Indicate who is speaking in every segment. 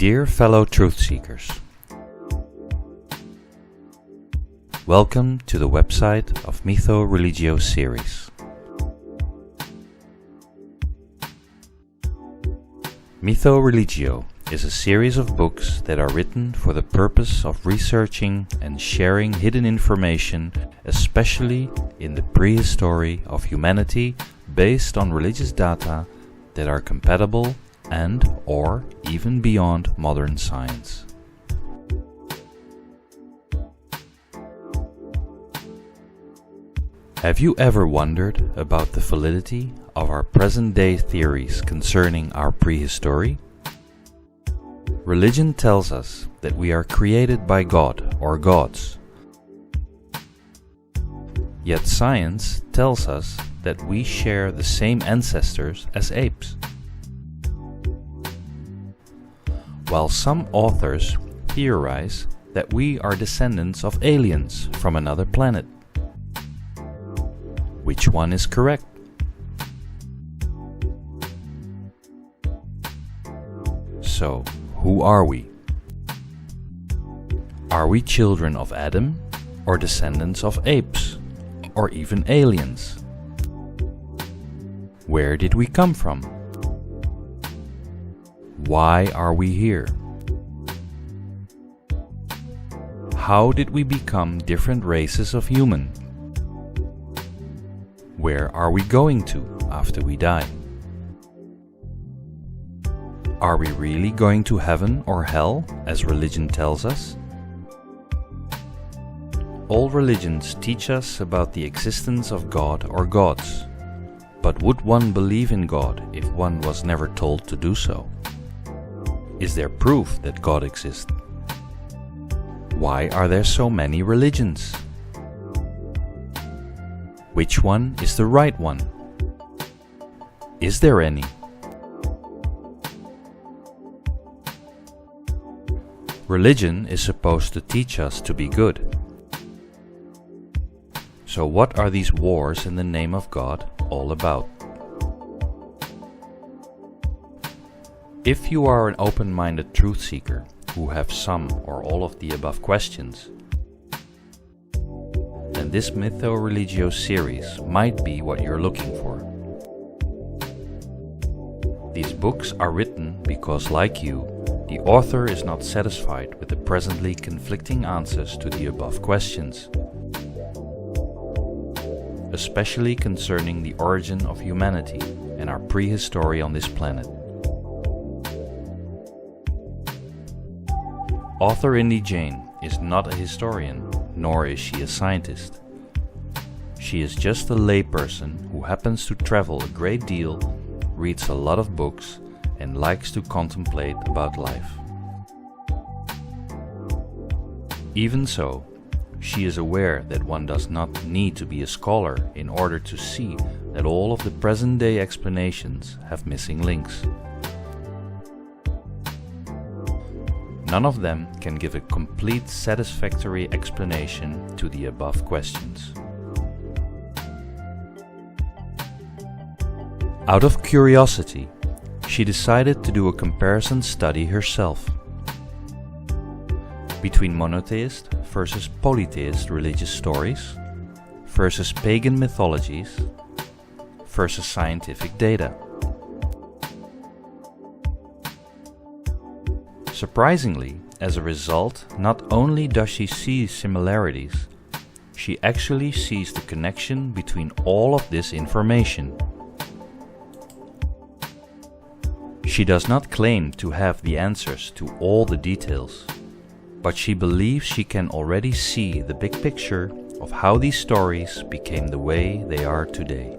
Speaker 1: Dear fellow truth seekers, welcome to the website of MythoReligio Series. MythoReligio is a series of books that are written for the purpose of researching and sharing hidden information, especially in the prehistory of humanity, based on religious data that are compatible and or even beyond modern science. Have you ever wondered about the validity of our present-day theories concerning our prehistory? Religion tells us that we are created by God or gods. Yet science tells us that we share the same ancestors as apes. While some authors theorize that we are descendants of aliens from another planet. Which one is correct? So, who are we? Are we children of Adam, or descendants of apes, or even aliens? Where did we come from? Why are we here? How did we become different races of human? Where are we going to after we die? Are we really going to heaven or hell, as religion tells us? All religions teach us about the existence of God or gods. But would one believe in God if one was never told to do so? Is there proof that God exists? Why are there so many religions? Which one is the right one? Is there any? Religion is supposed to teach us to be good. So what are these wars in the name of God all about? If you are an open-minded truth seeker who have some or all of the above questions, then this MythoReligio series might be what you're looking for. These books are written because, like you, the author is not satisfied with the presently conflicting answers to the above questions, especially concerning the origin of humanity and our prehistory on this planet. Author Indy Jain is not a historian, nor is she a scientist. She is just a layperson who happens to travel a great deal, reads a lot of books, and likes to contemplate about life. Even so, she is aware that one does not need to be a scholar in order to see that all of the present-day explanations have missing links. None of them can give a complete satisfactory explanation to the above questions. Out of curiosity, she decided to do a comparison study herself between monotheist versus polytheist religious stories versus pagan mythologies versus scientific data. Surprisingly, as a result, not only does she see similarities, she actually sees the connection between all of this information. She does not claim to have the answers to all the details, but she believes she can already see the big picture of how these stories became the way they are today.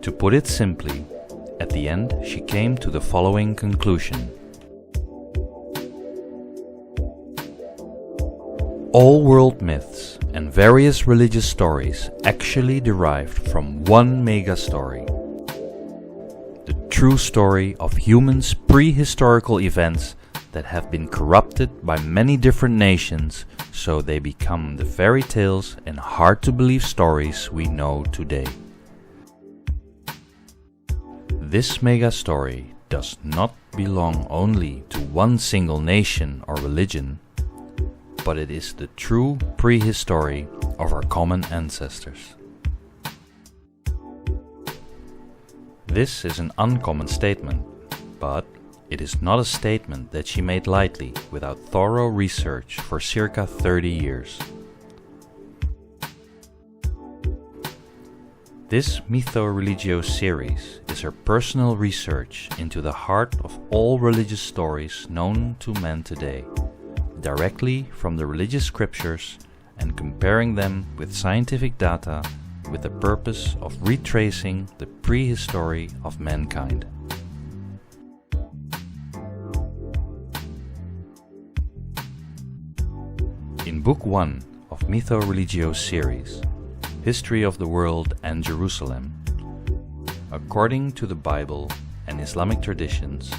Speaker 1: To put it simply, at the end, she came to the following conclusion. All world myths and various religious stories actually derived from one mega story. The true story of humans' prehistorical events that have been corrupted by many different nations, so they become the fairy tales and hard-to-believe stories we know today. This mega story does not belong only to one single nation or religion, but it is the true prehistory of our common ancestors. This is an uncommon statement, but it is not a statement that she made lightly without thorough research for circa 30 years. This MythoReligio Series is her personal research into the heart of all religious stories known to man today, directly from the religious scriptures and comparing them with scientific data with the purpose of retracing the prehistory of mankind. In Book 1 of MythoReligio Series, History of the World and Jerusalem, according to the Bible and Islamic traditions,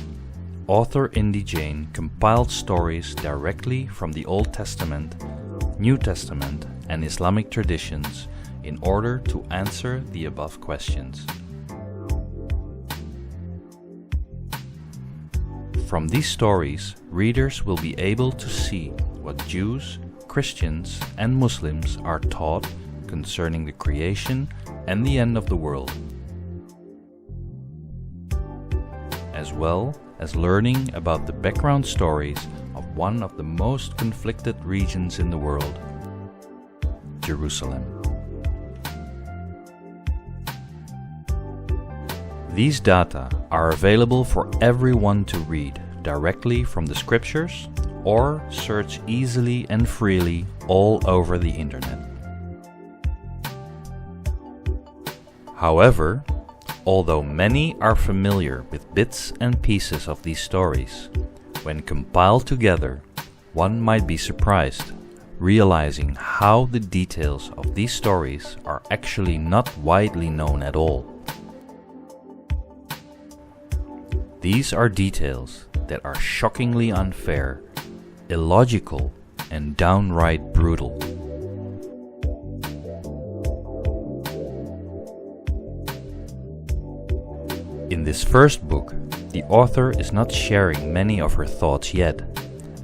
Speaker 1: author Indy Jain compiled stories directly from the Old Testament, New Testament and Islamic traditions in order to answer the above questions. From these stories, readers will be able to see what Jews, Christians and Muslims are taught concerning the creation and the end of the world, as well as learning about the background stories of one of the most conflicted regions in the world, Jerusalem. These data are available for everyone to read directly from the scriptures or search easily and freely all over the internet. However, although many are familiar with bits and pieces of these stories, when compiled together, one might be surprised, realizing how the details of these stories are actually not widely known at all. These are details that are shockingly unfair, illogical, and downright brutal. In this first book, the author is not sharing many of her thoughts yet,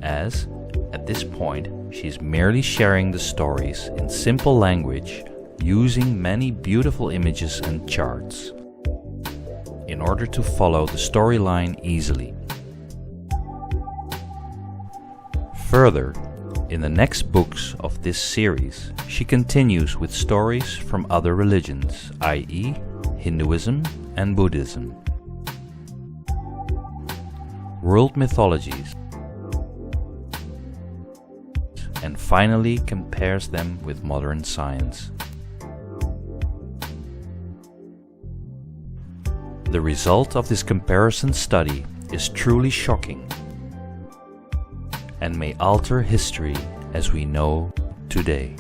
Speaker 1: as, at this point, she is merely sharing the stories in simple language, using many beautiful images and charts, in order to follow the storyline easily. Further, in the next books of this series, she continues with stories from other religions, i.e., Hinduism and Buddhism, world mythologies, and finally compares them with modern science. The result of this comparison study is truly shocking and may alter history as we know today.